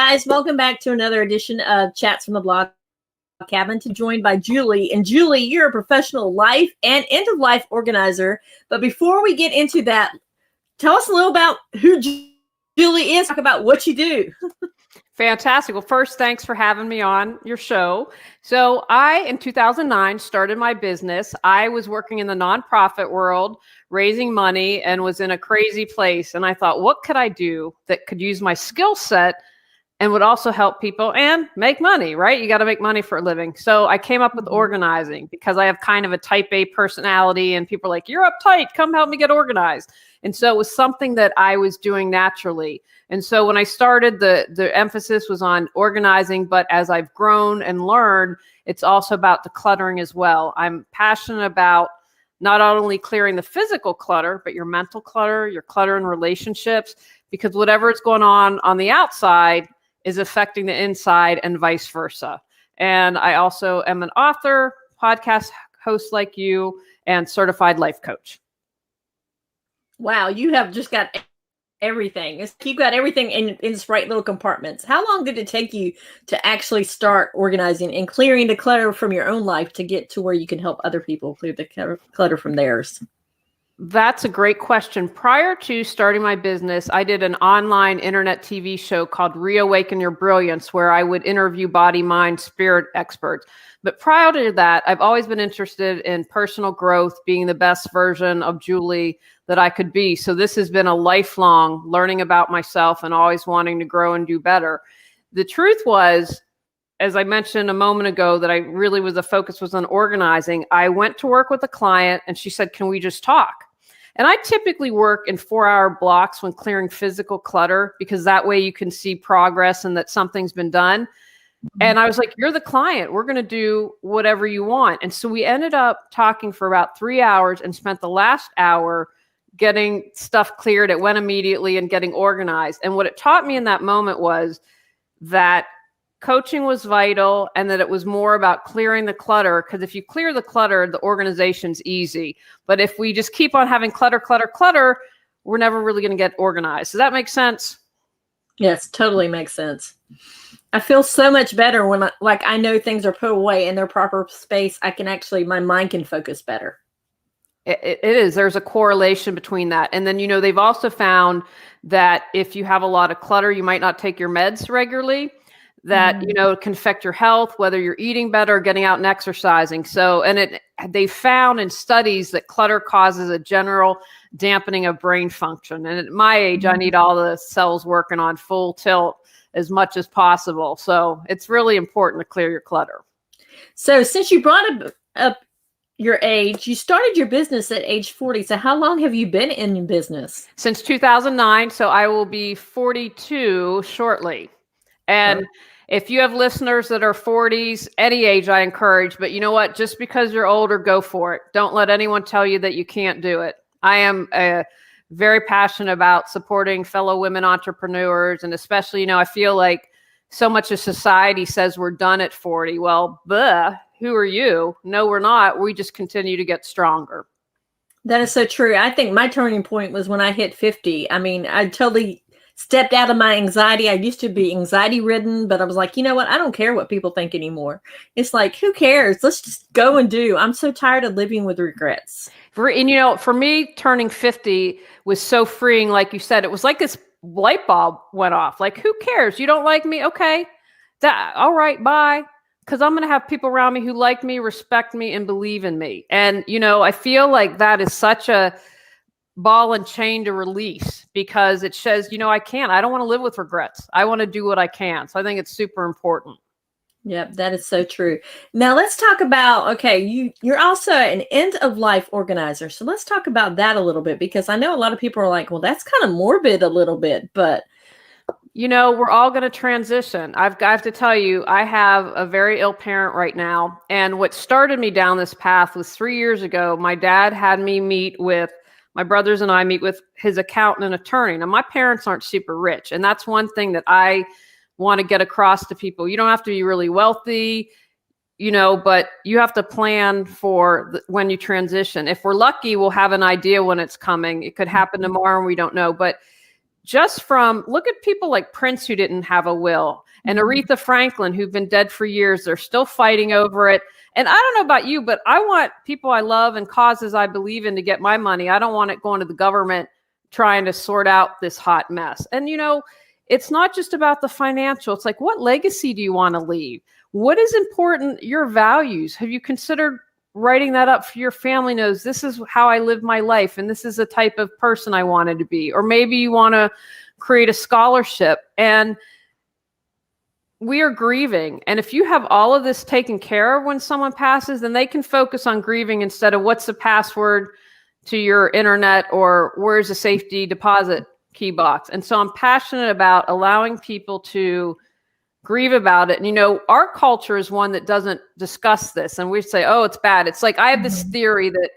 guys, welcome back to another edition of Chats from the Blog Cabin. Joined by Julie. And Julie, you're a professional life and end-of-life organizer. But before we get into that, tell us a little about who Julie is. Talk about what you do. Fantastic. Well, first, thanks for having me on your show. So in 2009, started my business. I was working in the nonprofit world, raising money, and was in a crazy place. And I thought, what could I do that could use my skill set and would also help people and make money, right? You got to make money for a living. So I came up with organizing because I have kind of a type A personality and people are like, you're uptight, come help me get organized. And so it was something that I was doing naturally. And so when I started, the emphasis was on organizing, but as I've grown and learned, it's also about decluttering as well. I'm passionate about not only clearing the physical clutter, but your mental clutter, your clutter in relationships, because whatever is going on the outside is affecting the inside and vice versa. And I also am an author, podcast host like you, and certified life coach. Wow, you have just got everything. You've got everything in its right little compartments. How long did it take you to actually start organizing and clearing the clutter from your own life to get to where you can help other people clear the clutter from theirs? That's a great question. Prior to starting my business, I did an online internet TV show called Reawaken Your Brilliance, where I would interview body, mind, spirit experts. But prior to that, I've always been interested in personal growth, being the best version of Julie that I could be. So this has been a lifelong learning about myself and always wanting to grow and do better. The truth was, as I mentioned a moment ago, that I really was the focus was on organizing. I went to work with a client and she said, can we just talk? And I typically work in 4-hour blocks when clearing physical clutter, because that way you can see progress and that something's been done. And I was like, you're the client. We're going to do whatever you want. And so we ended up talking for about 3 hours and spent the last hour getting stuff cleared. It went immediately and getting organized. And what it taught me in that moment was that coaching was vital and that it was more about clearing the clutter, because if you clear the clutter, the organization's easy. But if we just keep on having clutter, we're never really going to get organized. Does that make sense? Yes, totally makes sense. I feel so much better when I know things are put away in their proper space. My mind can focus better. It is. There's a correlation between that. And then, they've also found that if you have a lot of clutter, you might not take your meds regularly. That, it can affect your health, whether you're eating better or getting out and exercising. So, they found in studies that clutter causes a general dampening of brain function. And at my age, I need all the cells working on full tilt as much as possible. So it's really important to clear your clutter. So since you brought up your age, you started your business at age 40. So how long have you been in business? Since 2009. So I will be 42 shortly. And if you have listeners that are 40s, any age I encourage, but you know what? Just because you're older, go for it. Don't let anyone tell you that you can't do it. I am very passionate about supporting fellow women entrepreneurs. And especially, I feel like so much of society says we're done at 40. Well, who are you? No, we're not. We just continue to get stronger. That is so true. I think my turning point was when I hit 50. I mean, I totally stepped out of my anxiety. I used to be anxiety ridden, but I was like, you know what? I don't care what people think anymore. It's like, who cares? Let's just go and do. I'm so tired of living with regrets. And for me, turning 50 was so freeing. Like you said, it was like this light bulb went off. Like, who cares? You don't like me? Okay. All right, bye. Because I'm going to have people around me who like me, respect me, and believe in me. And, I feel like that is such a ball and chain to release, because it says, I don't want to live with regrets. I want to do what I can. So I think it's super important. Yep, that is so true. Now let's talk about, you're also an end of life organizer. So let's talk about that a little bit, because I know a lot of people are like, well, that's kind of morbid a little bit, but we're all going to transition. I have to tell you, I have a very ill parent right now. And what started me down this path was 3 years ago. My dad had me my brothers and I meet with his accountant and attorney. Now, my parents aren't super rich. And that's one thing that I want to get across to people. You don't have to be really wealthy, but you have to plan for when you transition. If we're lucky, we'll have an idea when it's coming. It could happen tomorrow and we don't know. But just from, look at people like Prince who didn't have a will, and Aretha Franklin who've been dead for years. They're still fighting over it. And I don't know about you, but I want people I love and causes I believe in to get my money. I don't want it going to the government trying to sort out this hot mess. And, it's not just about the financial. It's like, what legacy do you want to leave? What is important? Your values. Have you considered writing that up for your family knows this is how I live my life, and this is the type of person I wanted to be? Or maybe you want to create a scholarship, and we are grieving. And if you have all of this taken care of when someone passes, then they can focus on grieving instead of what's the password to your internet or where's the safety deposit key box. And so I'm passionate about allowing people to grieve about it. And, our culture is one that doesn't discuss this. And we say, oh, it's bad. It's like, I have this theory that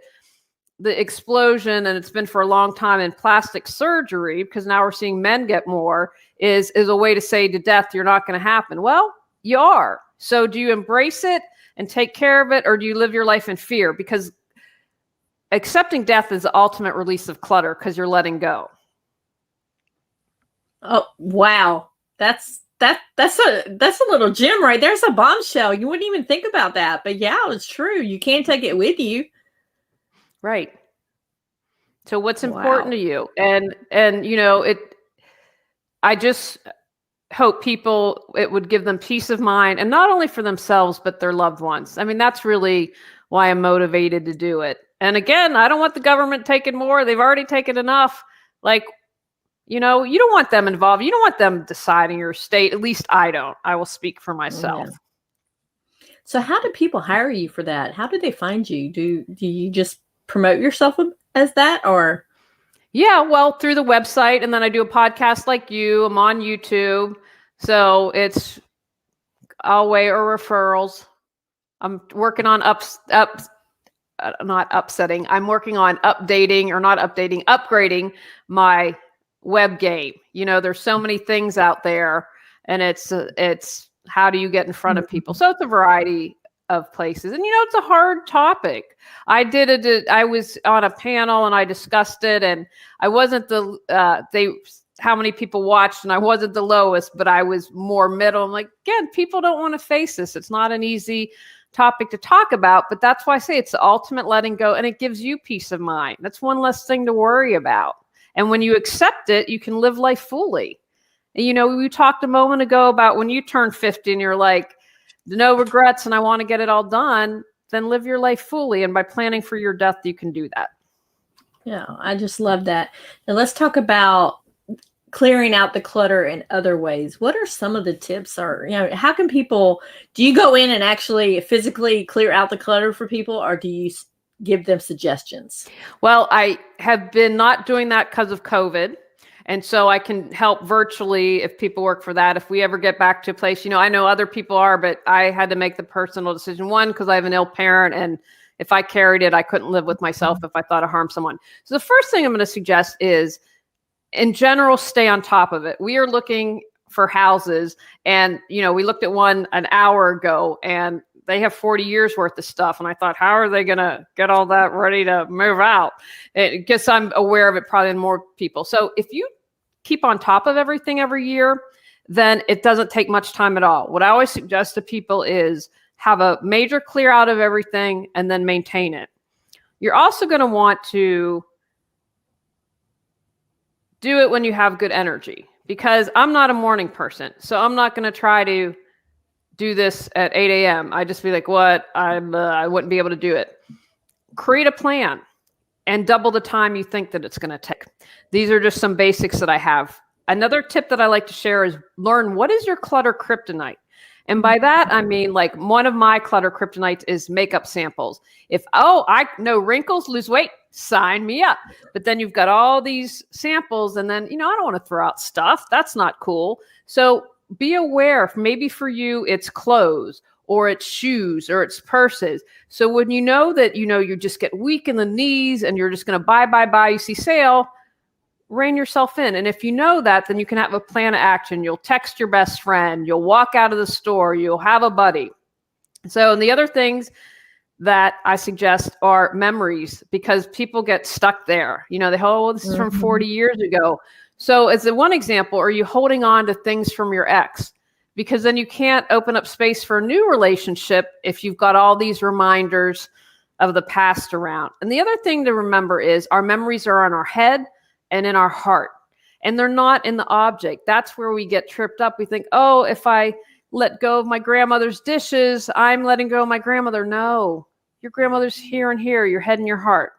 the explosion, and it's been for a long time in plastic surgery, because now we're seeing men get more, is a way to say to death, you're not going to happen. Well, you are. So do you embrace it and take care of it, or do you live your life in fear? Because accepting death is the ultimate release of clutter, because you're letting go. Oh, wow. That's a little gem right there's a bombshell. You wouldn't even think about that, but yeah, it's true. You can't take it with you. Right. So what's important to you? And I just hope it would give them peace of mind, and not only for themselves, but their loved ones. I mean, that's really why I'm motivated to do it. And again, I don't want the government taking more. They've already taken enough. Like, you don't want them involved. You don't want them deciding your estate. At least I don't. I will speak for myself. Yeah. So how do people hire you for that? How do they find you? Do you just promote yourself as that, or? Yeah, well, through the website, and then I do a podcast like you. I'm on YouTube. So it's Alway or referrals. I'm working on upgrading my web game. There's so many things out there, and it's how do you get in front of people? So it's a variety of places, and it's a hard topic. I was on a panel and I discussed it, and I wasn't how many people watched, and I wasn't the lowest, but I was more middle. I'm like, again, people don't want to face this. It's not an easy topic to talk about, but that's why I say it's the ultimate letting go, and it gives you peace of mind. That's one less thing to worry about. And when you accept it, you can live life fully. And, we talked a moment ago about when you turn 50 and you're like, no regrets, and I want to get it all done, then live your life fully. And by planning for your death, you can do that. Yeah, I just love that. Now let's talk about clearing out the clutter in other ways. What are some of the tips, or, how can people, do you go in and actually physically clear out the clutter for people, or do you give them suggestions? Well, I have been not doing that because of COVID. And so I can help virtually if people work for that. If we ever get back to a place, I know other people are, but I had to make the personal decision. One, because I have an ill parent, and if I carried it, I couldn't live with myself if I thought I harmed someone. So the first thing I'm going to suggest is, in general, stay on top of it. We are looking for houses, and, we looked at one an hour ago, and they have 40 years worth of stuff. And I thought, how are they going to get all that ready to move out? I guess I'm aware of it probably in more people. So if you keep on top of everything every year, then it doesn't take much time at all. What I always suggest to people is have a major clear out of everything and then maintain it. You're also going to want to do it when you have good energy, because I'm not a morning person. So I'm not going to try to do this at 8 a.m. I just be like, what? I wouldn't be able to do it. Create a plan and double the time you think that it's going to take. These are just some basics that I have. Another tip that I like to share is learn what is your clutter kryptonite. And by that, I mean, like, one of my clutter kryptonites is makeup samples. I know wrinkles, lose weight, sign me up. But then you've got all these samples, and then, I don't want to throw out stuff. That's not cool. So be aware, maybe for you, it's clothes, or it's shoes, or it's purses. So when you know that, you just get weak in the knees and you're just going to buy, you see sale, rein yourself in. And if you know that, then you can have a plan of action. You'll text your best friend. You'll walk out of the store. You'll have a buddy. So, and the other things that I suggest are memories, because people get stuck there. They this is from 40 years ago. So as the one example, are you holding on to things from your ex? Because then you can't open up space for a new relationship if you've got all these reminders of the past around. And the other thing to remember is our memories are in our head and in our heart, and they're not in the object. That's where we get tripped up. We think, oh, if I let go of my grandmother's dishes, I'm letting go of my grandmother. No, your grandmother's here and here, your head and your heart.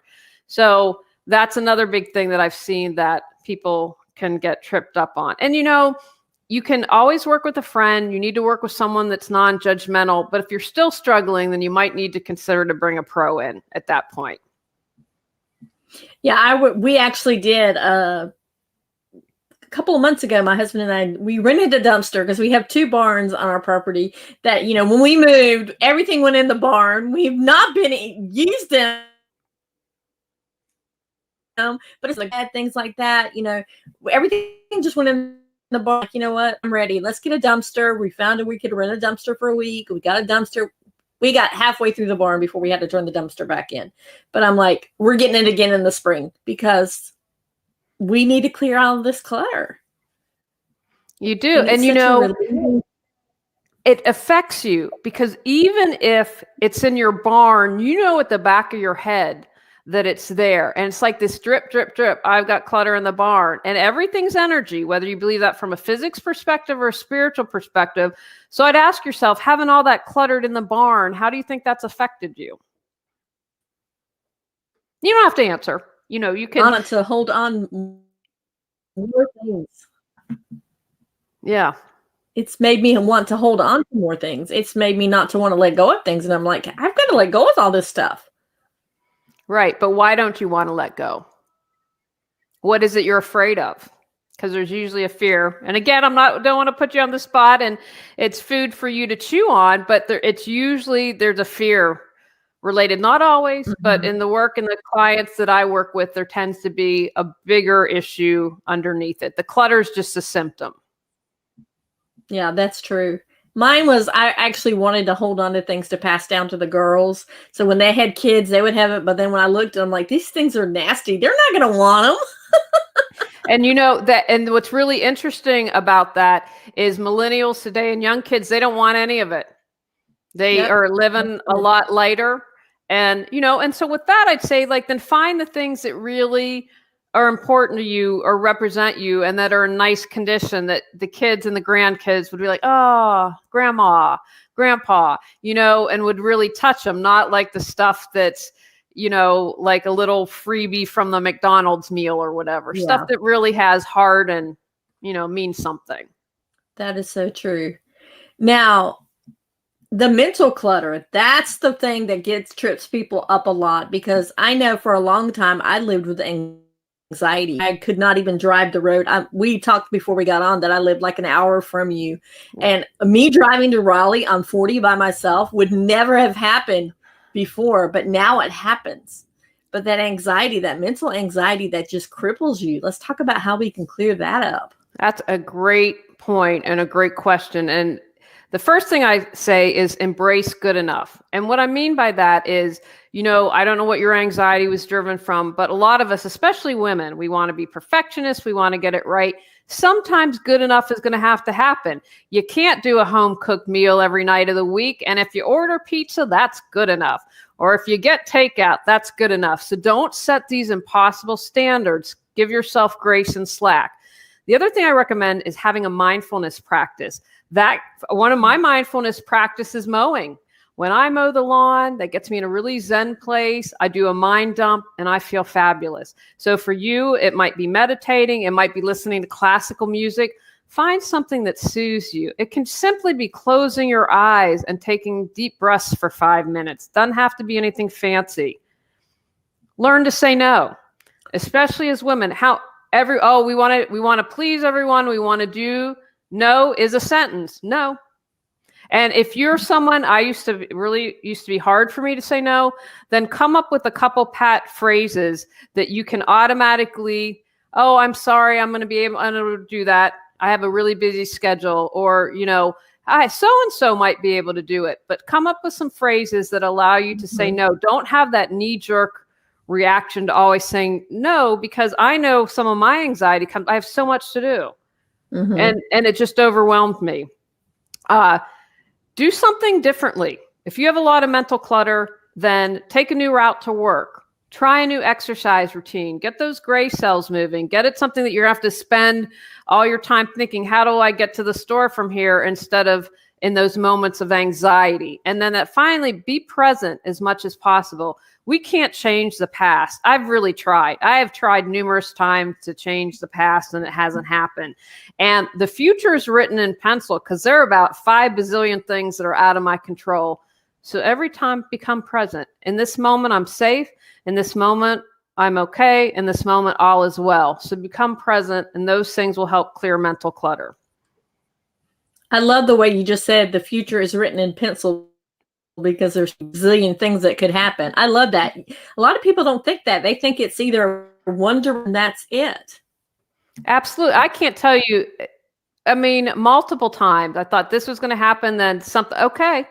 So that's another big thing that I've seen that people can get tripped up on. And, you can always work with a friend. You need to work with someone that's non-judgmental. But if you're still struggling, then you might need to consider to bring a pro in at that point. Yeah, we actually did a couple of months ago. My husband and I, we rented a dumpster because we have 2 barns on our property that, when we moved, everything went in the barn. We've not been used them. But it's like bad things like that, everything just went in the bar. Like, you know what? I'm ready. Let's get a dumpster. We found we could rent a dumpster for a week. We got a dumpster. We got halfway through the barn before we had to turn the dumpster back in. But I'm like, we're getting it again in the spring because we need to clear all of this clutter. You do. And it affects you because even if it's in your barn, at the back of your head that it's there. And it's like this drip, drip, drip. I've got clutter in the barn, and everything's energy, whether you believe that from a physics perspective or a spiritual perspective. So I'd ask yourself, having all that cluttered in the barn, how do you think that's affected you? You don't have to answer. You can want to hold on more things. Yeah. It's made me want to hold on to more things. It's made me not to want to let go of things. And I'm like, I've got to let go of all this stuff. Right. But why don't you want to let go? What is it you're afraid of? Because there's usually a fear. And again, don't want to put you on the spot, and it's food for you to chew on, but there's a fear related, not always, but in the work and the clients that I work with, there tends to be a bigger issue underneath it. The clutter is just a symptom. Yeah, that's true. Mine was, I actually wanted to hold on to things to pass down to the girls. So when they had kids, they would have it. But then when I looked, I'm like, these things are nasty. They're not going to want them. And what's really interesting about that is millennials today and young kids, they don't want any of it. They are living a lot lighter. And, and so with that, I'd say then find the things that really are important to you or represent you and that are in nice condition that the kids and the grandkids would be like, oh, grandma, grandpa, and would really touch them. Not like the stuff that's, like a little freebie from the McDonald's meal or whatever. Yeah. Stuff that really has heart and, means something. That is so true. Now, the mental clutter, that's the thing that trips people up a lot, because I know for a long time I lived with anxiety. I could not even drive the road. We talked before we got on that I lived like an hour from you. And me driving to Raleigh on 40 by myself would never have happened before, but now it happens. But that anxiety, that mental anxiety that just cripples you, let's talk about how we can clear that up. That's a great point and a great question. And the first thing I say is embrace good enough. And what I mean by that is, I don't know what your anxiety was driven from, but a lot of us, especially women, we want to be perfectionists. We want to get it right. Sometimes good enough is going to have to happen. You can't do a home cooked meal every night of the week. And if you order pizza, that's good enough. Or if you get takeout, that's good enough. So don't set these impossible standards. Give yourself grace and slack. The other thing I recommend is having a mindfulness practice. That one of my mindfulness practices mowing. When I mow the lawn, that gets me in a really zen place. I do a mind dump and I feel fabulous. So for you, it might be meditating. It might be listening to classical music. Find something that soothes you. It can simply be closing your eyes and taking deep breaths for 5 minutes. Doesn't have to be anything fancy. Learn to say no, especially as women. We want to please everyone. We want to do. No is a sentence. No. And if you're someone, used to be hard for me to say no, then come up with a couple pat phrases that you can automatically, oh, I'm sorry, I'm going to be able to do that. I have a really busy schedule, or, so-and-so might be able to do it, but come up with some phrases that allow you to say no. Don't have that knee-jerk reaction to always saying no, because I know some of my anxiety comes, I have so much to do. And it just overwhelmed me. Do something differently. If you have a lot of mental clutter, then take a new route to work. Try a new exercise routine. Get those gray cells moving. Get it something that you're going to have to spend all your time thinking, how do I get to the store from here, instead of in those moments of anxiety. And then that finally, be present as much as possible. We can't change the past. I've really tried. I have tried numerous times to change the past, and it hasn't happened. And the future is written in pencil, because there are about 5 bazillion things that are out of my control. So every time, become present. In this moment, I'm safe. In this moment, I'm okay. In this moment, all is well. So become present, and those things will help clear mental clutter. I love the way you just said the future is written in pencil, because there's a zillion things that could happen. I love that. A lot of people don't think that. They think it's either one and that's it. Absolutely. I can't tell you. I mean, multiple times I thought this was going to happen, then something. Okay.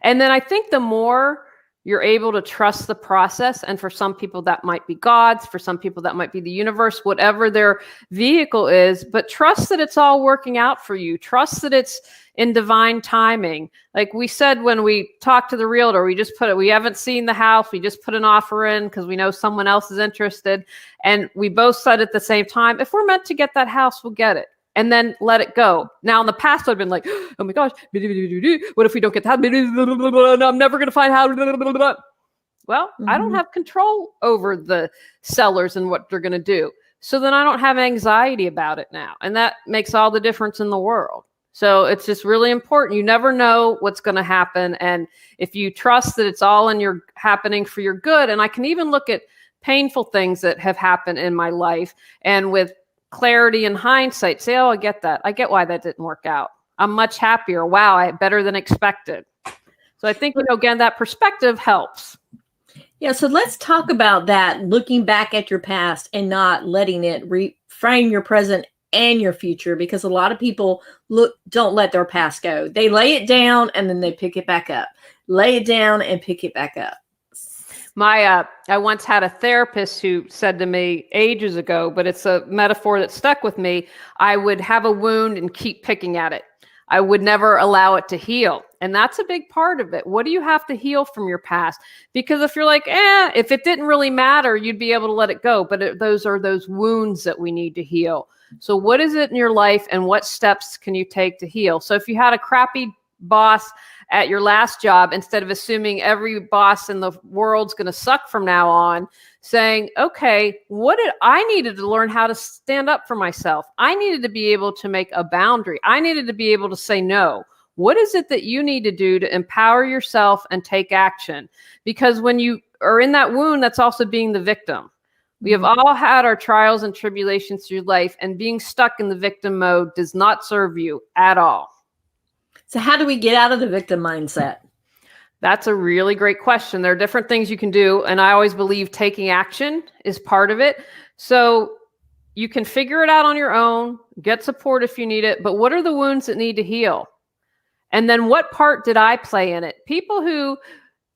And then I think the more you're able to trust the process, and for some people that might be God's, for some people that might be the universe, whatever their vehicle is, but trust that it's all working out for you. Trust that it's in divine timing. Like we said, when we talked to the realtor, we haven't seen the house. We just put an offer in because we know someone else is interested. And we both said at the same time, if we're meant to get that house, we'll get it. And then let it go. Now, in the past, I've been like, oh my gosh, what if we don't get that? No, I'm never going to find how. Well, I don't have control over the sellers and what they're going to do. So then I don't have anxiety about it now. And that makes all the difference in the world. So it's just really important. You never know what's going to happen. And if you trust that it's all happening for your good, and I can even look at painful things that have happened in my life, and with clarity and hindsight, say, oh, I get that. I get why that didn't work out. I'm much happier. Wow, I better than expected. So I think, again, that perspective helps. Yeah. So let's talk about that, looking back at your past and not letting it reframe your present and your future, because a lot of people don't let their past go. They lay it down and then they pick it back up. Lay it down and pick it back up. I once had a therapist who said to me ages ago, but it's a metaphor that stuck with me. I would have a wound and keep picking at it. I would never allow it to heal. And that's a big part of it. What do you have to heal from your past? Because if you're like, if it didn't really matter, you'd be able to let it go. But those are those wounds that we need to heal. So what is it in your life, and what steps can you take to heal? So if you had a crappy boss at your last job, instead of assuming every boss in the world's going to suck from now on, saying, okay, I needed to learn how to stand up for myself. I needed to be able to make a boundary. I needed to be able to say no. What is it that you need to do to empower yourself and take action? Because when you are in that wound, that's also being the victim. We have all had our trials and tribulations through life, and being stuck in the victim mode does not serve you at all. So how do we get out of the victim mindset? That's a really great question. There are different things you can do, and I always believe taking action is part of it. So you can figure it out on your own, get support if you need it, but what are the wounds that need to heal? And then what part did I play in it? People who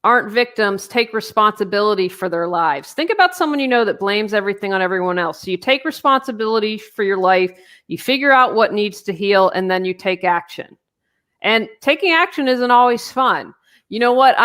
aren't victims take responsibility for their lives. Think about someone you know that blames everything on everyone else. So you take responsibility for your life, you figure out what needs to heal, and then you take action. And taking action isn't always fun. You know what?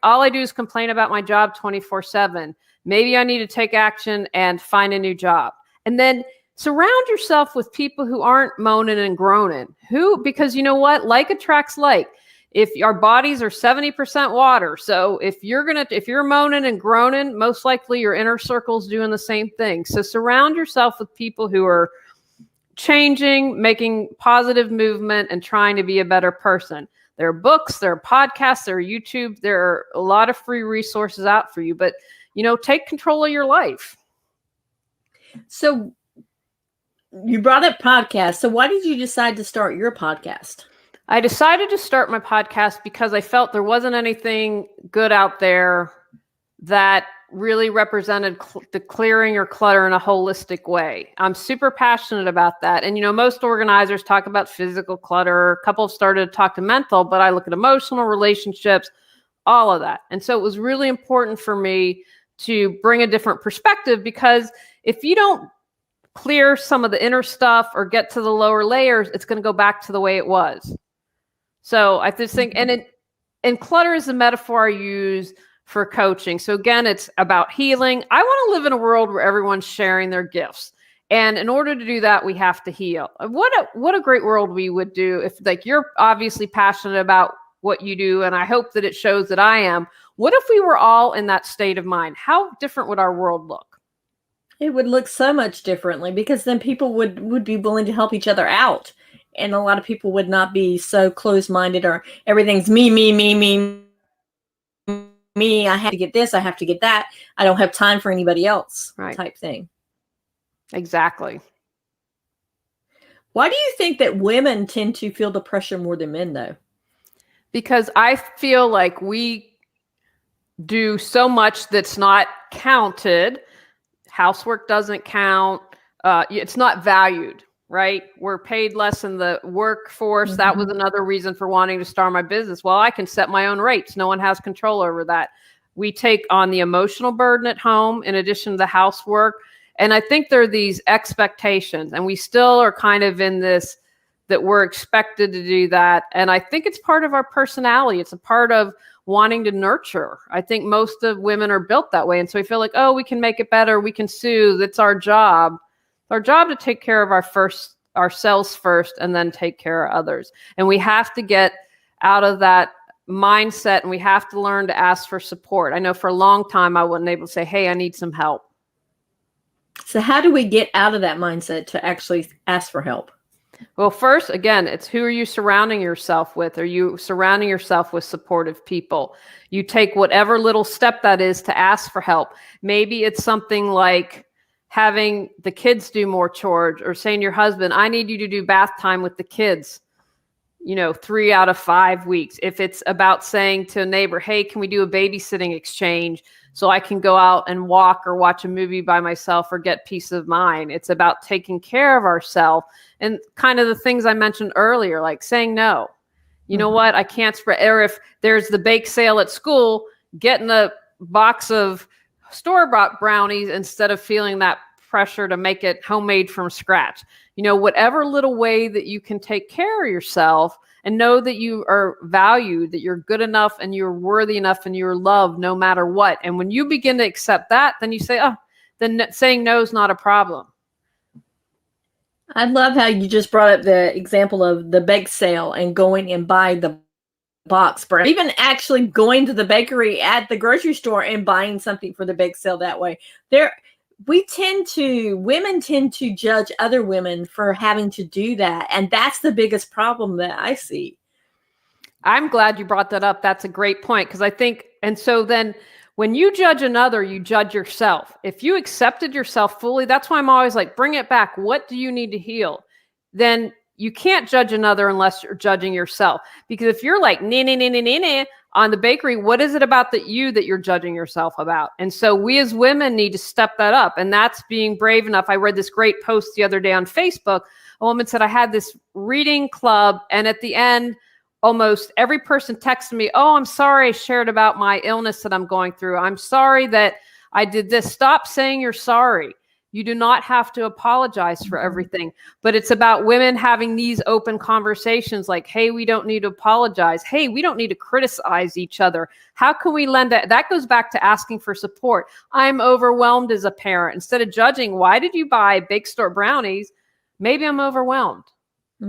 All I do is complain about my job 24/7. Maybe I need to take action and find a new job. And then surround yourself with people who aren't moaning and groaning. Because you know what? Like attracts like. If our bodies are 70% water, so if you're moaning and groaning, most likely your inner circle's doing the same thing. So surround yourself with people who are changing, making positive movement, and trying to be a better person. There are books, there are podcasts, there are YouTube, there are a lot of free resources out for you, but take control of your life. So you brought up podcasts. So why did you decide to start your podcast? I decided to start my podcast because I felt there wasn't anything good out there that really represented the clearing your clutter in a holistic way. I'm super passionate about that. And, most organizers talk about physical clutter. A couple have started to talk to mental, but I look at emotional relationships, all of that. And so it was really important for me to bring a different perspective, because if you don't clear some of the inner stuff or get to the lower layers, it's going to go back to the way it was. So I just think, and clutter is a metaphor I use for coaching. So again, it's about healing. I want to live in a world where everyone's sharing their gifts. And in order to do that, we have to heal. What a great world we would do if, like, you're obviously passionate about what you do, and I hope that it shows that I am. What if we were all in that state of mind? How different would our world look? It would look so much differently, because then people would be willing to help each other out. And a lot of people would not be so closed-minded, or everything's me, me, me, me, me. I have to get this. I have to get that. I don't have time for anybody else, right, type thing. Exactly. Why do you think that women tend to feel the pressure more than men, though? Because I feel like we do so much that's not counted. Housework doesn't count. It's not valued, right? We're paid less in the workforce. That was another reason for wanting to start my business. Well, I can set my own rates. No one has control over that. We take on the emotional burden at home in addition to the housework. And I think there are these expectations, and we still are kind of in this, that we're expected to do that. And I think it's part of our personality. It's a part of wanting to nurture. I think most of women are built that way. And so we feel like, oh, we can make it better. We can soothe. It's our job. It's our job to take care of ourselves first, and then take care of others. And we have to get out of that mindset, and we have to learn to ask for support. I know for a long time, I wasn't able to say, hey, I need some help. So how do we get out of that mindset to actually ask for help? Well, first, again, it's who are you surrounding yourself with? Are you surrounding yourself with supportive people? You take whatever little step that is to ask for help. Maybe it's something like having the kids do more chores, or saying to your husband, I need you to do bath time with the kids, 3 out of 5 weeks. If it's about saying to a neighbor, hey, can we do a babysitting exchange so I can go out and walk or watch a movie by myself or get peace of mind? It's about taking care of ourselves, and kind of the things I mentioned earlier, like saying no. You know what? I can't spread. Or if there's the bake sale at school, getting a box of store-bought brownies instead of feeling that pressure to make it homemade from scratch. Whatever little way that you can take care of yourself, and know that you are valued, that you're good enough and you're worthy enough and you're loved no matter what. And when you begin to accept that, then you say, then saying no is not a problem. I love how you just brought up the example of the bake sale and going and buying the box bread. Even actually going to the bakery at the grocery store and buying something for the bake sale that way. Women tend to judge other women for having to do that. And that's the biggest problem that I see. I'm glad you brought that up. That's a great point. Because I think, and so then when you judge another, you judge yourself. If you accepted yourself fully, that's why I'm always like, bring it back. What do you need to heal? Then you can't judge another unless you're judging yourself. Because if you're like, nah, on the bakery, what is it about that you're judging yourself about? And so we as women need to step that up. And that's being brave enough. I read this great post the other day on Facebook. A woman said, I had this reading club, and at the end, almost every person texted me, oh, I'm sorry I shared about my illness that I'm going through. I'm sorry that I did this. Stop saying you're sorry. You do not have to apologize for everything, but it's about women having these open conversations like, hey, we don't need to apologize. Hey, we don't need to criticize each other. How can we lend that? That goes back to asking for support. I'm overwhelmed as a parent. Instead of judging, why did you buy bake store brownies? Maybe I'm overwhelmed.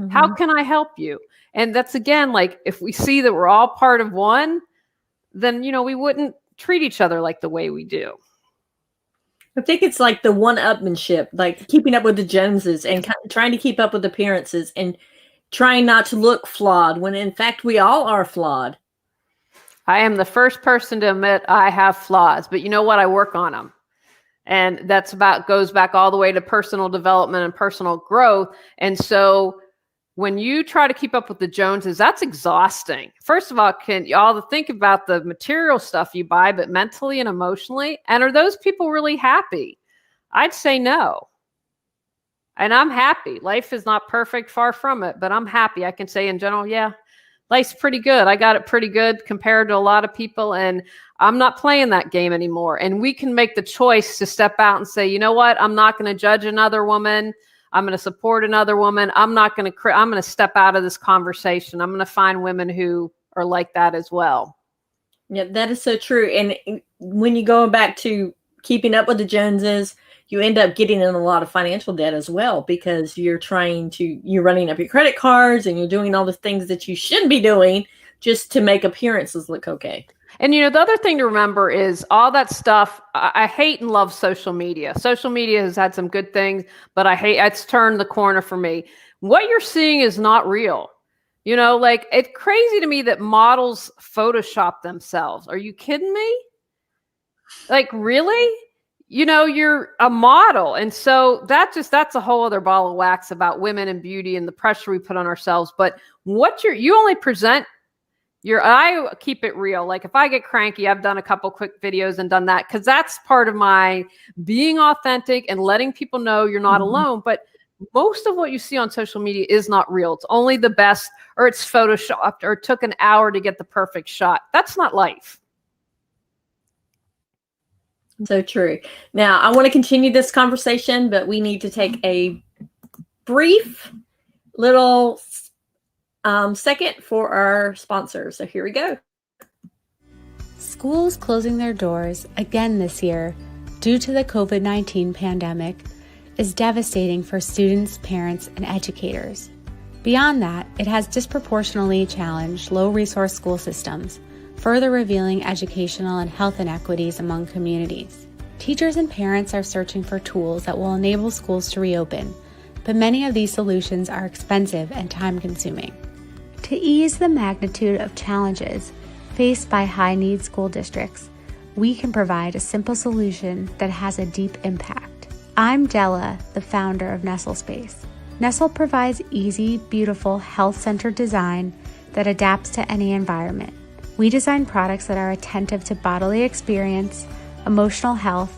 How can I help you? And that's, again, like, if we see that we're all part of one, then, we wouldn't treat each other like the way we do. I think it's like the one-upmanship, like keeping up with the Joneses and trying to keep up with appearances and trying not to look flawed when in fact we all are flawed. I am the first person to admit I have flaws, but you know what? I work on them. And goes back all the way to personal development and personal growth. And so when you try to keep up with the Joneses, that's exhausting. First of all, can you all think about the material stuff you buy, but mentally and emotionally? And are those people really happy? I'd say no. And I'm happy. Life is not perfect, far from it, but I'm happy. I can say in general, yeah, life's pretty good. I got it pretty good compared to a lot of people, and I'm not playing that game anymore. And we can make the choice to step out and say, you know what? I'm not going to judge another woman. I'm going to support another woman. I'm going to step out of this conversation. I'm going to find women who are like that as well. Yeah, that is so true. And when you go back to keeping up with the Joneses, you end up getting in a lot of financial debt as well, because you're running up your credit cards and you're doing all the things that you shouldn't be doing just to make appearances look okay. And, the other thing to remember is all that stuff. I hate and love social media. Social media has had some good things, but it's turned the corner for me. What you're seeing is not real. It's crazy to me that models Photoshop themselves. Are you kidding me? Really? You're a model. And so that's a whole other ball of wax about women and beauty and the pressure we put on ourselves. But you only present I keep it real. If I get cranky, I've done a couple quick videos and done that, because that's part of my being authentic and letting people know you're not alone. But most of what you see on social media is not real. It's only the best, or it's photoshopped, or it took an hour to get the perfect shot. That's not life. So true. Now, I want to continue this conversation, but we need to take a brief little second for our sponsor. So here we go. Schools closing their doors again this year due to the COVID-19 pandemic is devastating for students, parents, and educators. Beyond that, it has disproportionately challenged low-resource school systems, further revealing educational and health inequities among communities. Teachers and parents are searching for tools that will enable schools to reopen, but many of these solutions are expensive and time-consuming. To ease the magnitude of challenges faced by high-need school districts, we can provide a simple solution that has a deep impact. I'm Della, the founder of Nestle Space. Nestle provides easy, beautiful, health-centered design that adapts to any environment. We design products that are attentive to bodily experience, emotional health,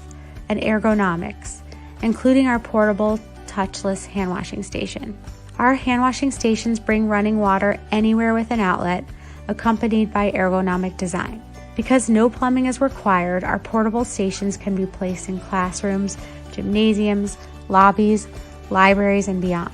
and ergonomics, including our portable, touchless hand washing station. Our hand washing stations bring running water anywhere with an outlet, accompanied by ergonomic design. Because no plumbing is required, our portable stations can be placed in classrooms, gymnasiums, lobbies, libraries, and beyond.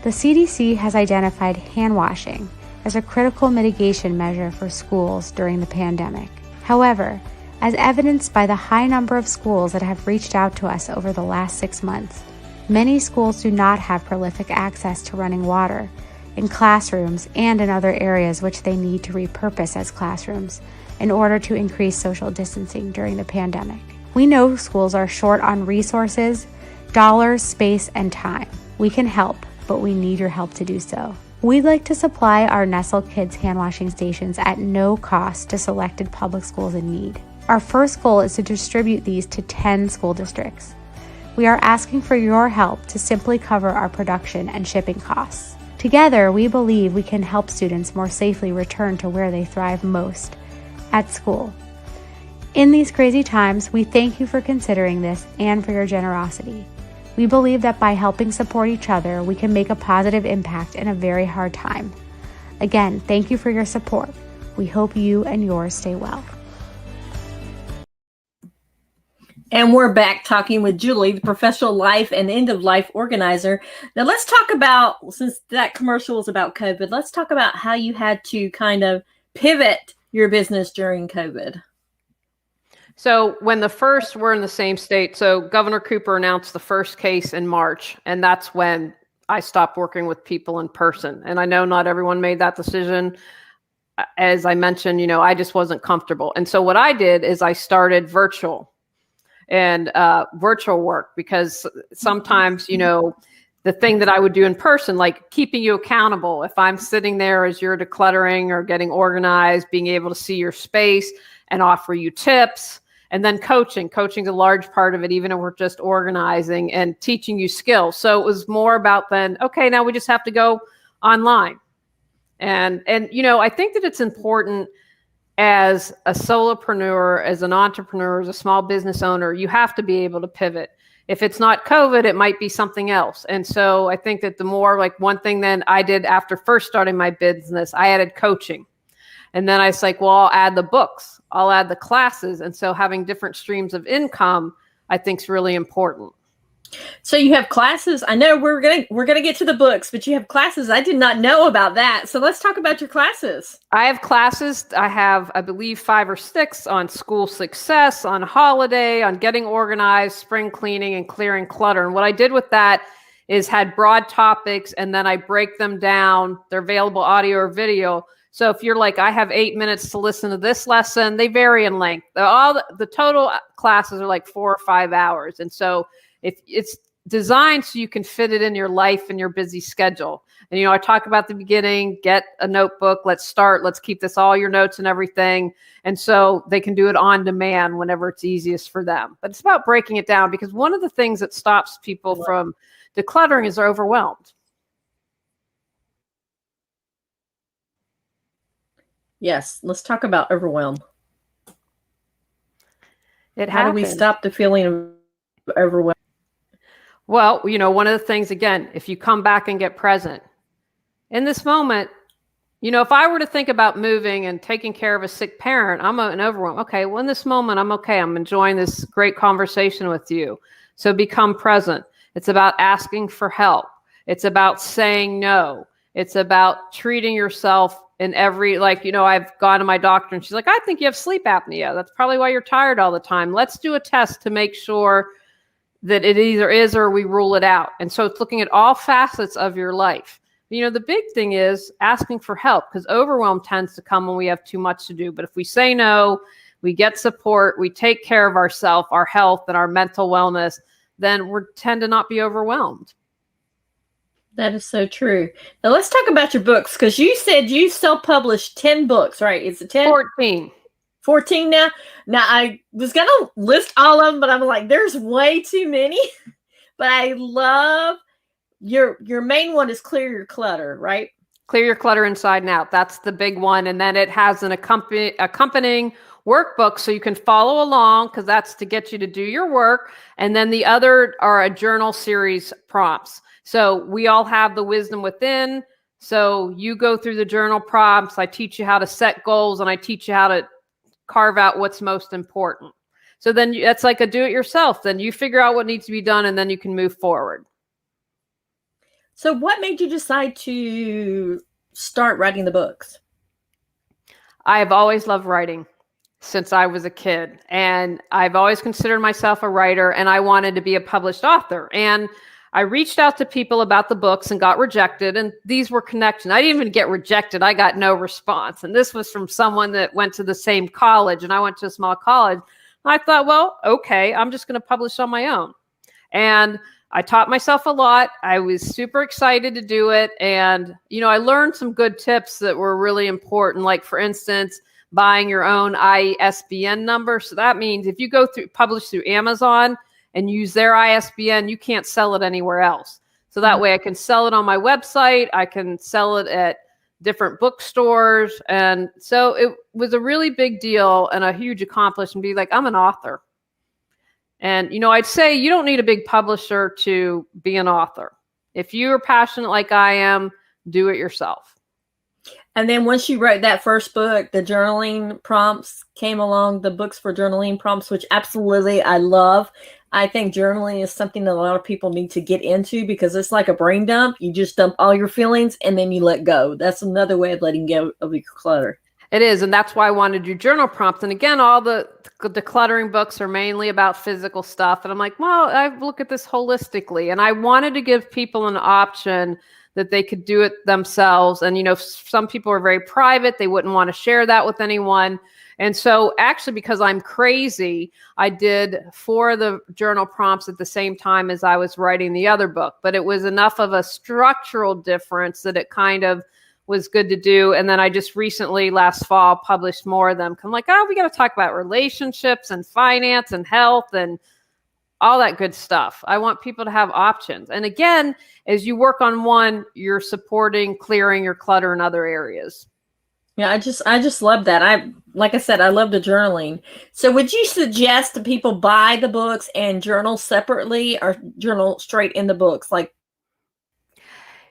The CDC has identified hand washing as a critical mitigation measure for schools during the pandemic. However, as evidenced by the high number of schools that have reached out to us over the last 6 months, many schools do not have prolific access to running water in classrooms and in other areas which they need to repurpose as classrooms in order to increase social distancing during the pandemic. We know schools are short on resources, dollars, space, and time. We can help, but we need your help to do so. We'd like to supply our Nestle Kids hand washing stations at no cost to selected public schools in need. Our first goal is to distribute these to 10 school districts. We are asking for your help to simply cover our production and shipping costs. Together, we believe we can help students more safely return to where they thrive most, at school. In these crazy times, we thank you for considering this and for your generosity. We believe that by helping support each other, we can make a positive impact in a very hard time. Again, thank you for your support. We hope you and yours stay well. And we're back talking with Julie, the professional life and end-of-life organizer. Now let's talk about, since that commercial was about COVID, let's talk about how you had to kind of pivot your business during COVID. So when we're in the same state, so Governor Cooper announced the first case in March, and that's when I stopped working with people in person. And I know not everyone made that decision. As I mentioned, I just wasn't comfortable. And so what I did is I started virtual work, because sometimes, the thing that I would do in person, like keeping you accountable, if I'm sitting there as you're decluttering or getting organized, being able to see your space and offer you tips, and then coaching's a large part of it, even if we're just organizing and teaching you skills. So it was more about then, okay, now we just have to go online. And I think that it's important as a solopreneur, as an entrepreneur, as a small business owner, you have to be able to pivot. If it's not COVID, it might be something else. And so I think that the more, like, one thing then I did after first starting my business, I added coaching. And then I was like, well, I'll add the books, I'll add the classes. And so having different streams of income, I think, is really important. So you have classes. I know we're gonna get to the books, but you have classes. I did not know about that. So let's talk about your classes. I have classes. I have, I believe, 5 or 6 on school success, on holiday, on getting organized, spring cleaning, and clearing clutter. And what I did with that is had broad topics, and then I break them down. They're available audio or video. So if you're like, I have 8 minutes to listen to this lesson, they vary in length. All the total classes are like 4 or 5 hours. And so if it's designed so you can fit it in your life and your busy schedule. And, you know, I talk about the beginning, get a notebook, let's start, let's keep this, all your notes and everything. And so they can do it on demand whenever it's easiest for them. But it's about breaking it down, because one of the things that stops people from decluttering is they're overwhelmed. Yes, let's talk about overwhelm. How do we stop the feeling of overwhelm? Well, you know, one of the things, again, if you come back and get present in this moment, you know, if I were to think about moving and taking care of a sick parent, I'm an overwhelm. Okay, well, in this moment, I'm okay. I'm enjoying this great conversation with you. So become present. It's about asking for help. It's about saying no. It's about treating yourself in every, like, you know, I've gone to my doctor and she's like, I think you have sleep apnea. That's probably why you're tired all the time. Let's do a test to make sure that it either is or we rule it out. And so it's looking at all facets of your life. You know, the big thing is asking for help, because overwhelm tends to come when we have too much to do. But if we say no, we get support, we take care of ourselves, our health and our mental wellness, then we tend to not be overwhelmed. That is so true. Now let's talk about your books, because you said you self-published 10 books, right? Is it 10? 14. 14 now. Now I was going to list all of them, but I'm like, there's way too many. But I love your main one is Clear Your Clutter, right? Clear Your Clutter Inside and Out. That's the big one. And then it has an accompanying workbook so you can follow along, because that's to get you to do your work. And then the other are a journal series prompts. So we all have the wisdom within. So you go through the journal prompts. I teach you how to set goals, and I teach you how to carve out what's most important. So then that's like a do-it-yourself. Then you figure out what needs to be done, and then you can move forward. So what made you decide to start writing the books? I have always loved writing since I was a kid, and I've always considered myself a writer, and I wanted to be a published author. And I reached out to people about the books and got rejected. And these were connections. I didn't even get rejected. I got no response. And this was from someone that went to the same college, and I went to a small college. I thought, well, okay, I'm just going to publish on my own. And I taught myself a lot. I was super excited to do it. And, you know, I learned some good tips that were really important. Like, for instance, buying your own ISBN number. So that means if you go through, publish through Amazon and use their ISBN, you can't sell it anywhere else. So that way I can sell it on my website. I can sell it at different bookstores. And so it was a really big deal and a huge accomplishment to be like, I'm an author. And, you know, I'd say you don't need a big publisher to be an author. If you're passionate like I am, do it yourself. And then once you wrote that first book, the journaling prompts came along, the books for journaling prompts, which absolutely I love. I think journaling is something that a lot of people need to get into, because it's like a brain dump. You just dump all your feelings and then you let go. That's another way of letting go of your clutter. It is. And that's why I wanted to do journal prompts. And again, all the decluttering books are mainly about physical stuff. And I'm like, well, I look at this holistically. And I wanted to give people an option that they could do it themselves. And, you know, some people are very private. They wouldn't want to share that with anyone. And so actually, because I'm crazy, I did 4 of the journal prompts at the same time as I was writing the other book. But it was enough of a structural difference that it kind of was good to do. And then I just recently, last fall, published more of them. I'm like, oh, we got to talk about relationships and finance and health and all that good stuff. I want people to have options. And again, as you work on one, you're supporting clearing your clutter in other areas. Yeah, I just love that. Like I said, I love the journaling. So would you suggest that people buy the books and journal separately or journal straight in the books? Like,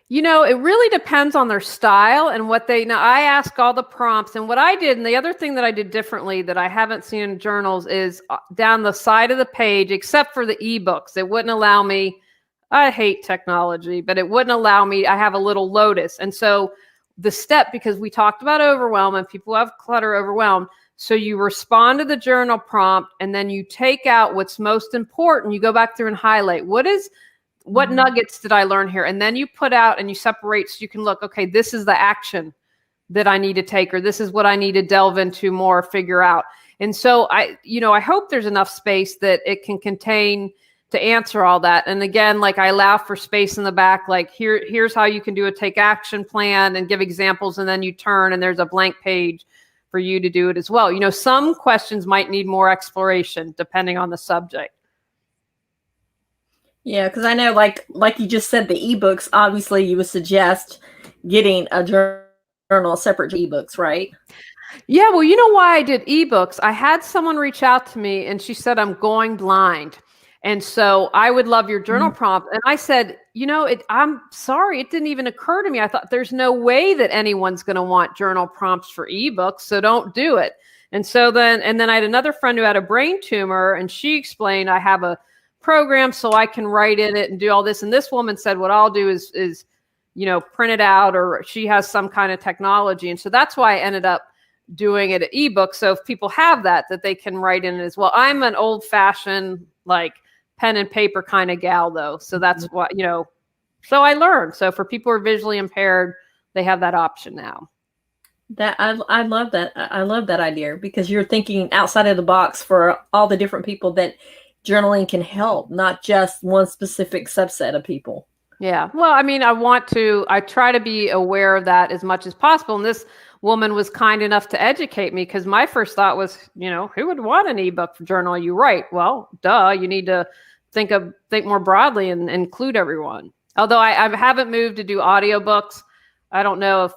It really depends on their style and what now I ask all the prompts, and what I did, and the other thing that I did differently that I haven't seen in journals is down the side of the page, except for the ebooks, it wouldn't allow me, I hate technology, but it wouldn't allow me, I have a little lotus. And so the step, because we talked about overwhelm and people have clutter overwhelm. So you respond to the journal prompt and then you take out what's most important. You go back through and highlight what nuggets did I learn here? And then you put out and you separate so you can look, okay, this is the action that I need to take, or this is what I need to delve into more, figure out. And so I hope there's enough space that it can contain to answer all that. And again, like I allow for space in the back, like here's how you can do a take action plan and give examples. And then you turn and there's a blank page for you to do it as well. Some questions might need more exploration depending on the subject. yeah, because I know like you just said, the ebooks, obviously you would suggest getting a journal, separate ebooks, right? Yeah, well, you know why I did ebooks? I had someone reach out to me and she said, I'm going blind. And so I would love your journal prompt. And I said, I'm sorry, it didn't even occur to me. I thought there's no way that anyone's going to want journal prompts for ebooks, so don't do it. And then I had another friend who had a brain tumor, and she explained, I have a program so I can write in it and do all this. And this woman said, what I'll do is print it out, or she has some kind of technology. And so that's why I ended up doing it at ebook. So if people have that they can write in it as well. I'm an old fashioned, like pen and paper kind of gal though. So that's what, so I learned. So for people who are visually impaired, they have that option now. That I love that. I love that idea, because you're thinking outside of the box for all the different people that journaling can help, not just one specific subset of people. Yeah. Well, I mean, I try to be aware of that as much as possible. And this woman was kind enough to educate me, because my first thought was, who would want an ebook journal you write? Well, duh, you need to think more broadly and include everyone. Although I haven't moved to do audiobooks. I don't know if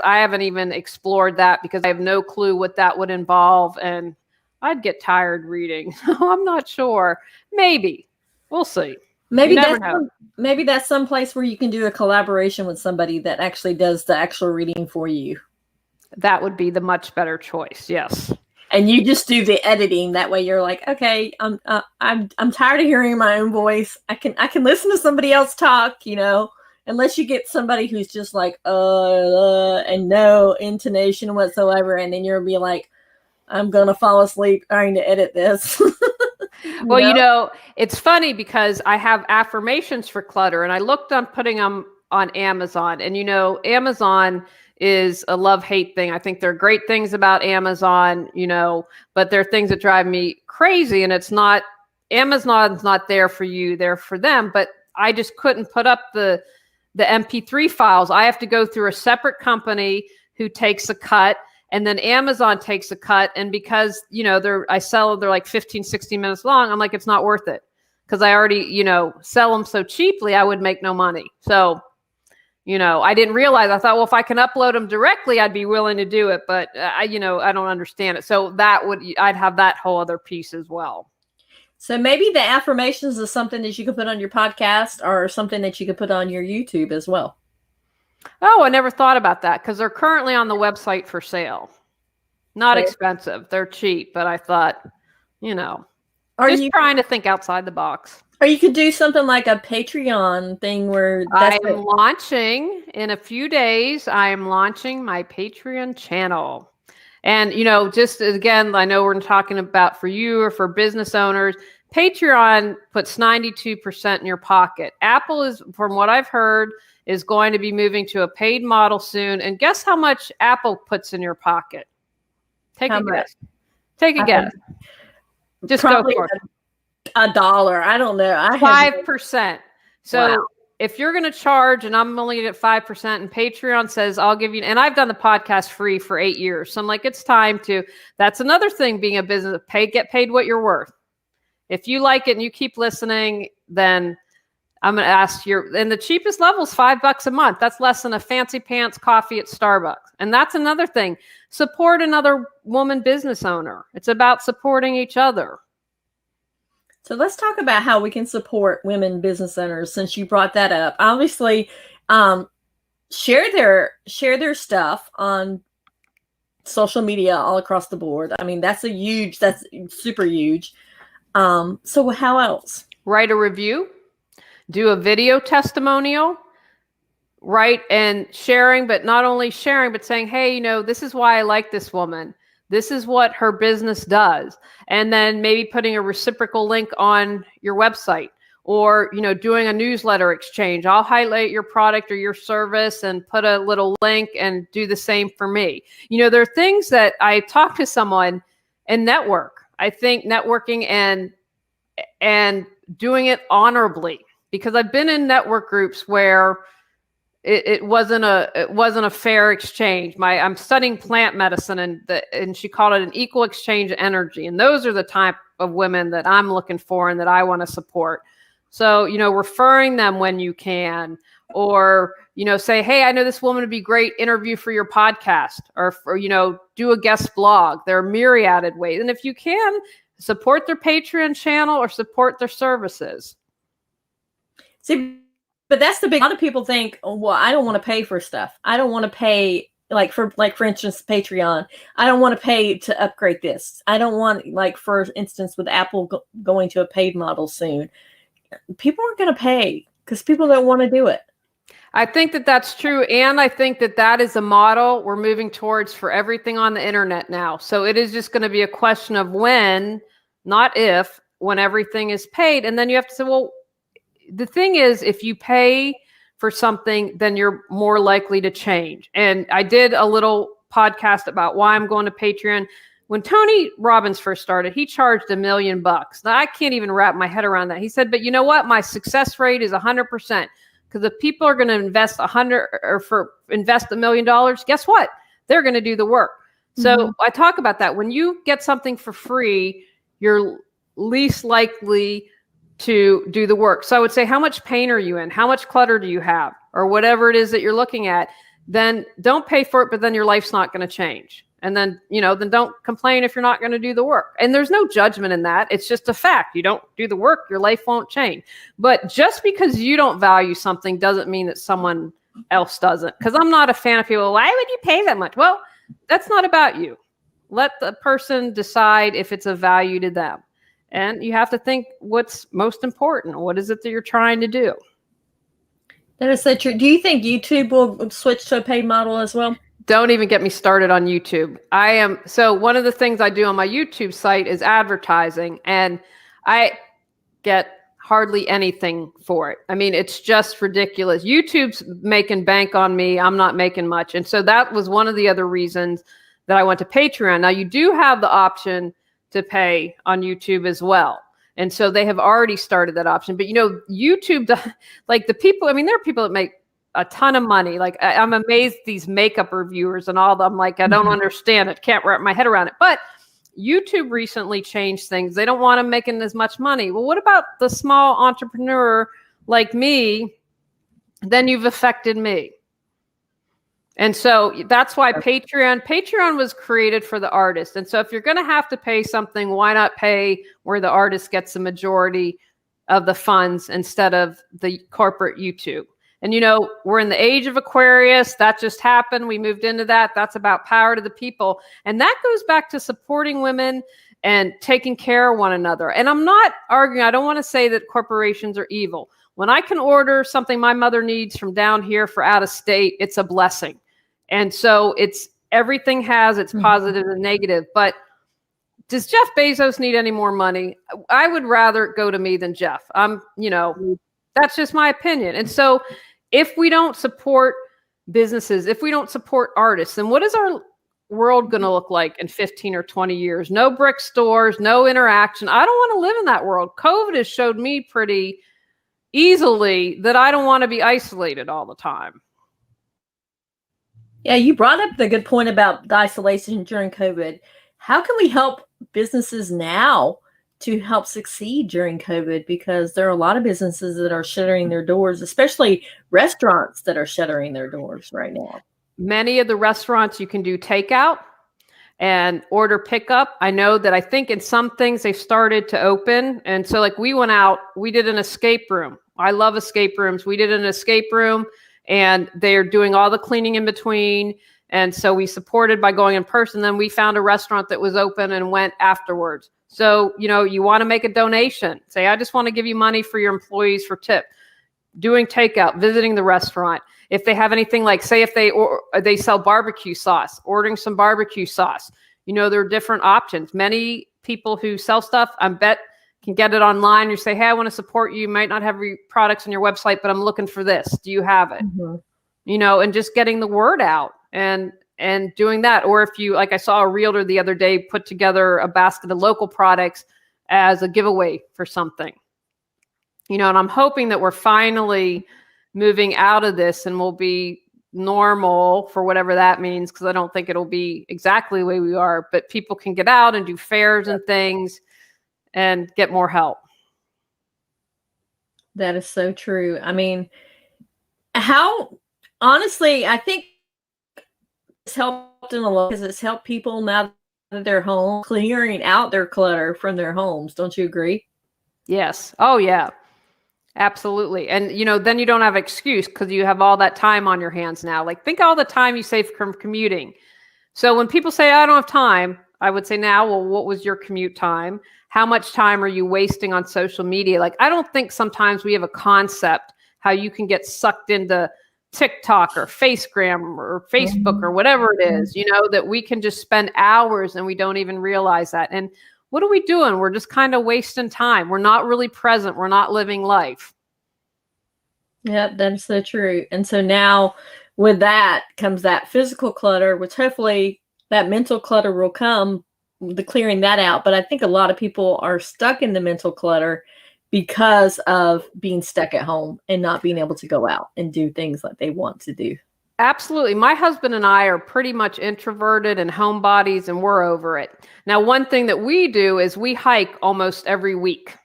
I haven't even explored that, because I have no clue what that would involve. And I'd get tired reading. I'm not sure. Maybe. We'll see. Maybe that's some place where you can do a collaboration with somebody that actually does the actual reading for you. That would be the much better choice. Yes. And you just do the editing. That way you're like, okay, I'm tired of hearing my own voice. I can listen to somebody else talk, unless you get somebody who's just like, and no intonation whatsoever. And then you'll be like, I'm going to fall asleep trying to edit this. Well, it's funny because I have affirmations for clutter, and I looked on putting them on Amazon, and Amazon is a love-hate thing. I think there are great things about Amazon, but there are things that drive me crazy, and Amazon's not there for you, they're for them. But I just couldn't put up the MP3 files. I have to go through a separate company who takes a cut, and then Amazon takes a cut. And because, they're like 15, 16 minutes long, I'm like, it's not worth it, because I already, sell them so cheaply, I would make no money. So, I didn't realize, I thought, well, if I can upload them directly, I'd be willing to do it. But I don't understand it. So I'd have that whole other piece as well. So maybe the affirmations is something that you could put on your podcast, or something that you could put on your YouTube as well. Oh, I never thought about that, because they're currently on the website for sale. Not expensive. They're cheap, but I thought, just trying to think outside the box. Or you could do something like a Patreon thing where I am launching in a few days. I am launching my Patreon channel. And, just again, I know we're talking about for you or for business owners, Patreon puts 92% in your pocket. Apple is, from what I've heard, is going to be moving to a paid model soon. And guess how much Apple puts in your pocket? Take a guess. Take a guess. Just go for it. $1. I don't know. 5%. So if you're going to charge, and I'm only at 5%, and Patreon says I'll give you, and I've done the podcast free for 8 years. So I'm like, it's time to, that's another thing, being a business, get paid what you're worth. If you like it and you keep listening, then I'm going to ask and the cheapest level is $5 a month. That's less than a fancy pants coffee at Starbucks. And that's another thing. Support another woman business owner. It's about supporting each other. So let's talk about how we can support women business owners, since you brought that up. Obviously, share their stuff on social media all across the board. I mean, that's super huge. So how else? Write a review, do a video testimonial, write and sharing, but not only sharing, but saying, hey, this is why I like this woman. This is what her business does. And then maybe putting a reciprocal link on your website, or, doing a newsletter exchange. I'll highlight your product or your service and put a little link, and do the same for me. There are things that I talk to someone and network. I think networking and doing it honorably, because I've been in network groups where it wasn't a fair exchange. I'm studying plant medicine, and she called it an equal exchange of energy. And those are the type of women that I'm looking for and that I want to support. So, referring them when you can, or, say, hey, I know this woman would be great interview for your podcast, or, do a guest blog. There are myriad ways. And if you can, support their Patreon channel or support their services. See, but that's the big, a lot of people think, oh, well, I don't want to pay for stuff. I don't want to pay, for instance, Patreon. I don't want to pay to upgrade this. I don't want, for instance, with Apple going to a paid model soon. People aren't going to pay because people don't want to do it. I think that that's true. And I think that that is a model we're moving towards for everything on the internet now. So it is just going to be a question of when, not if, when everything is paid. And then you have to say, well, the thing is, if you pay for something, then you're more likely to change. And I did a little podcast about why I'm going to Patreon. When Tony Robbins first started, he charged $1 million. Now, I can't even wrap my head around that. He said, but you know what? My success rate is 100%. Because if people are going to invest invest $1 million, guess what? They're going to do the work. So I talk about that. When you get something for free, you're least likely to do the work. So I would say, how much pain are you in? How much clutter do you have? Or whatever it is that you're looking at. Then don't pay for it, but then your life's not going to change. And then, then don't complain if you're not going to do the work. And there's no judgment in that. It's just a fact. You don't do the work, your life won't change. But just because you don't value something doesn't mean that someone else doesn't. Because I'm not a fan of people, why would you pay that much? Well, that's not about you. Let the person decide if it's of value to them. And you have to think what's most important. What is it that you're trying to do? That is so true. Do you think YouTube will switch to a paid model as well? Don't even get me started on YouTube. So one of the things I do on my YouTube site is advertising, and I get hardly anything for it. I mean, it's just ridiculous. YouTube's making bank on me. I'm not making much. And so that was one of the other reasons that I went to Patreon. Now, you do have the option to pay on YouTube as well. And so they have already started that option. But, YouTube, like the people, there are people that make a ton of money. Like I'm amazed these makeup reviewers and all. I'm like, I don't understand it. Can't wrap my head around it. But YouTube recently changed things. They don't want them making as much money. Well, what about the small entrepreneur like me? Then you've affected me. And so that's why Patreon was created for the artist. And so if you're going to have to pay something, why not pay where the artist gets the majority of the funds instead of the corporate YouTube? And, we're in the age of Aquarius. That just happened. We moved into that. That's about power to the people. And that goes back to supporting women and taking care of one another. And I'm not arguing. I don't want to say that corporations are evil. When I can order something my mother needs from down here for out of state, it's a blessing. And so everything has its positive and negative. But does Jeff Bezos need any more money? I would rather go to me than Jeff. That's just my opinion. And so if we don't support businesses, if we don't support artists, then what is our world going to look like in 15 or 20 years? No brick stores, no interaction. I don't want to live in that world. COVID has showed me pretty easily that I don't want to be isolated all the time. Yeah, you brought up the good point about the isolation during COVID. How can we help businesses now to help succeed during COVID? Because there are a lot of businesses that are shuttering their doors, especially restaurants that are shuttering their doors right now. Many of the restaurants you can do takeout and order pickup. I know that I think in some things they've started to open. And so like we went out, we did an escape room. I love escape rooms. We did an escape room and they're doing all the cleaning in between. And so we supported by going in person. Then we found a restaurant that was open and went afterwards. So, you know, you want to make a donation. Say, I just want to give you money for your employees for tip. Doing takeout, visiting the restaurant. If they have anything like, say, if they sell barbecue sauce, ordering some barbecue sauce. You know, there are different options. Many people who sell stuff, I bet, can get it online. You say, hey, I want to support you. You might not have products on your website, but I'm looking for this. Do you have it? Mm-hmm. You know, and just getting the word out and doing that. Or if you, like I saw a realtor the other day, put together a basket of local products as a giveaway for something. You know, and I'm hoping that we're finally moving out of this and we'll be normal for whatever that means, because I don't think it'll be exactly the way we are, but people can get out and do fairs and things and get more help. That is so true. I mean, honestly, I think it's helped in a lot because it's helped people now that they're home, clearing out their clutter from their homes. Don't you agree? Yes. Oh, yeah. Absolutely. And, you know, then you don't have excuse because you have all that time on your hands now. Like, think all the time you save from commuting. So when people say, I don't have time, I would say now, well, what was your commute time? How much time are you wasting on social media? Like, I don't think sometimes we have a concept how you can get sucked into TikTok or Facegram or Facebook or whatever it is, you know, that we can just spend hours and we don't even realize that. And what are we doing? We're just kind of wasting time. We're not really present. We're not living life. Yep, that's so true. And so now with that comes that physical clutter, which hopefully that mental clutter will come, the clearing that out. But I think a lot of people are stuck in the mental clutter because of being stuck at home and not being able to go out and do things like they want to do. Absolutely. My husband and I are pretty much introverted and homebodies, and we're over it. Now, one thing that we do is we hike almost every week.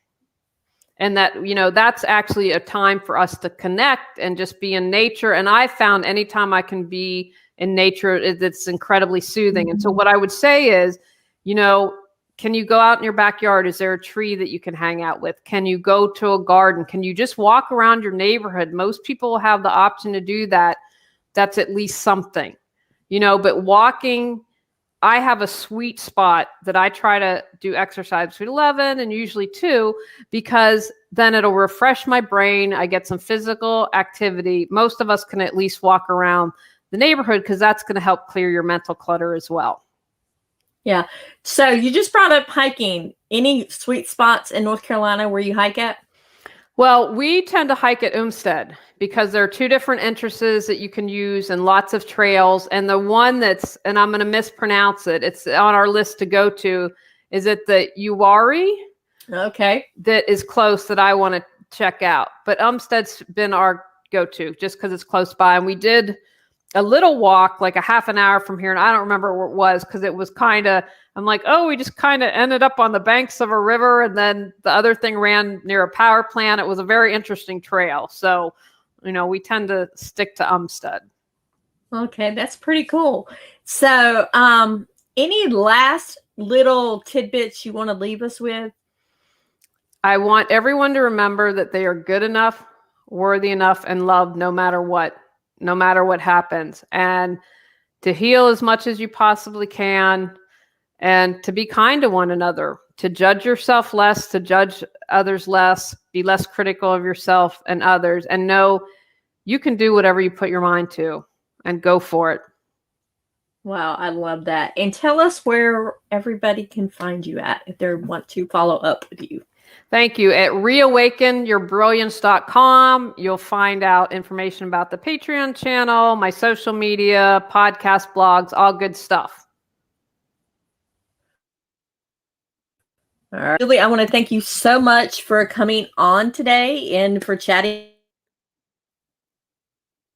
And that, you know, that's actually a time for us to connect and just be in nature. And I found anytime I can be in nature, it's incredibly soothing. And so what I would say is, you know, can you go out in your backyard? Is there a tree that you can hang out with? Can you go to a garden? Can you just walk around your neighborhood? Most people have the option to do that. That's at least something, you know, but walking, I have a sweet spot that I try to do exercise between 11 and usually 2, because then it'll refresh my brain. I get some physical activity. Most of us can at least walk around the neighborhood because that's going to help clear your mental clutter as well. Yeah. So you just brought up hiking. Any sweet spots in North Carolina where you hike at? Well, we tend to hike at Umstead because there are 2 different entrances that you can use and lots of trails. And the one that's, and I'm going to mispronounce it, it's on our list to go to, is it the Uwari? Okay. That is close that I want to check out. But Umstead's been our go-to just because it's close by. And we did a little walk, like a half an hour from here. And I don't remember where it was because it was kind of, I'm like, oh, we just kind of ended up on the banks of a river. And then the other thing ran near a power plant. It was a very interesting trail. So, you know, we tend to stick to Umstead. Okay, that's pretty cool. So, any last little tidbits you want to leave us with? I want everyone to remember that they are good enough, worthy enough, and loved no matter what happens. And to heal as much as you possibly can, and to be kind to one another, to judge yourself less, to judge others less, be less critical of yourself and others, and know you can do whatever you put your mind to and go for it. Wow, I love that. And tell us where everybody can find you at if they want to follow up with you. Thank you. At reawakenyourbrilliance.com, you'll find out information about the Patreon channel, my social media, podcast, blogs, all good stuff. All right. Julie, I want to thank you so much for coming on today and for chatting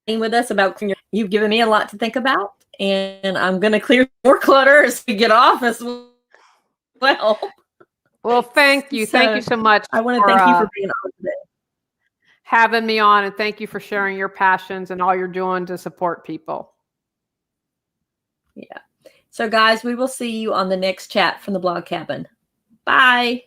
with us about cleaning. You've given me a lot to think about, and I'm going to clear more clutter as we get off as well. Well, thank you. Thank you so much. I want to thank you for being on today. Having me on, and thank you for sharing your passions and all you're doing to support people. Yeah. So guys, we will see you on the next chat from the Blog Cabin. Bye.